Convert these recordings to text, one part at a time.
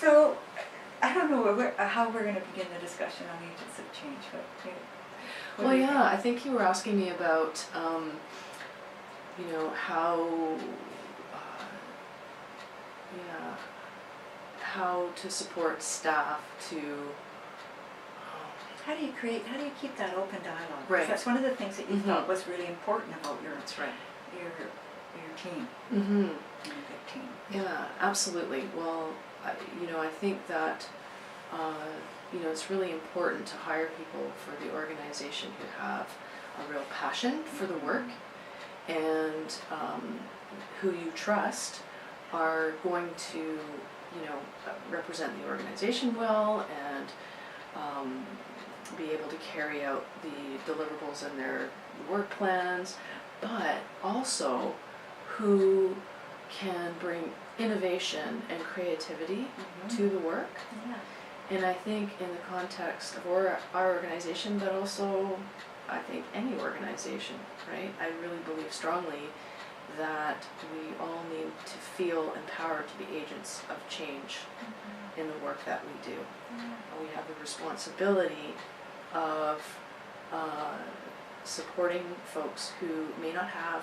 So, I don't know how we're going to begin the discussion on agents of change. Well, yeah, I think you were asking me about, you know, how to support staff to. How do you keep that open dialogue? Right. That's one of the things that you thought was really important about your team. Mm-hmm. Your good team. Yeah, absolutely. Well, you know, I think that, you know, it's really important to hire people for the organization who have a real passion for the work and who you trust are going to, you know, represent the organization well and be able to carry out the deliverables in their work plans, but also who can bring innovation and creativity to the work. Yeah. And I think in the context of our organization, but also I think any organization, right? I really believe strongly that we all need to feel empowered to be agents of change in the work that we do. We have the responsibility of supporting folks who may not have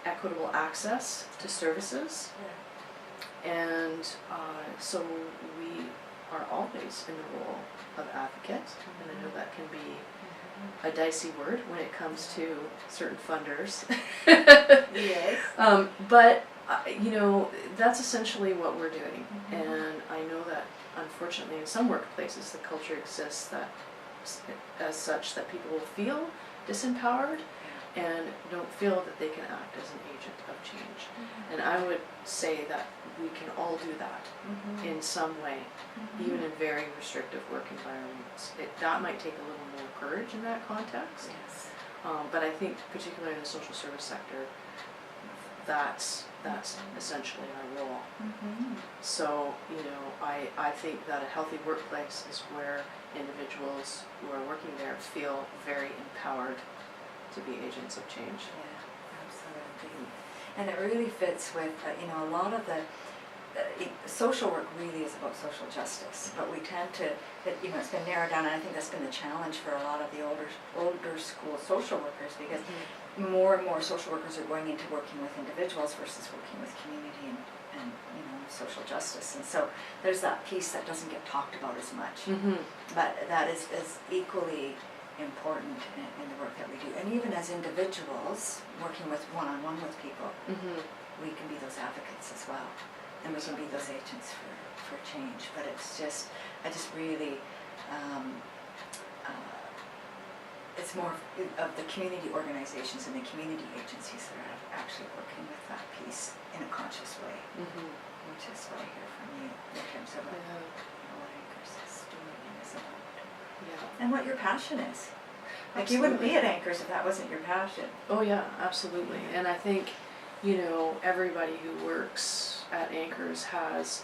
equitable access to services. And so we are always in the role of advocate, and I know that can be a dicey word when it comes to certain funders. Yes. But you know, that's essentially what we're doing, and I know that unfortunately in some workplaces the culture exists that as such that people will feel disempowered and don't feel that they can act as an agent of change. And I would say that we can all do that in some way, even in very restrictive work environments. That might take a little more courage in that context. Yes. But I think particularly in the social service sector, that's essentially our role. So, you know, I think that a healthy workplace is where individuals who are working there feel very empowered to be agents of change. Yeah, absolutely. And it really fits with, you know, a lot of the social work really is about social justice, but we tend to, you know, it's been narrowed down, and I think that's been the challenge for a lot of the older school social workers, because more and more social workers are going into working with individuals versus working with community and you know, social justice. And so there's that piece that doesn't get talked about as much, but that is equally important in the work that we do. And even as individuals working with one-on-one with people, we can be those advocates as well, and we can be those agents for change. But it's just, I just really, it's more of the community organizations and the community agencies that are actually working with that piece in a conscious way, which is what I hear from you in terms of what Ankors is doing and is about. And what your passion is. Like, you wouldn't be at Ankors if that wasn't your passion. Oh yeah, absolutely. And I think, you know, everybody who works at Ankors has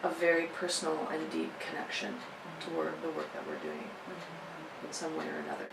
a very personal and deep connection toward the work that we're doing in some way or another.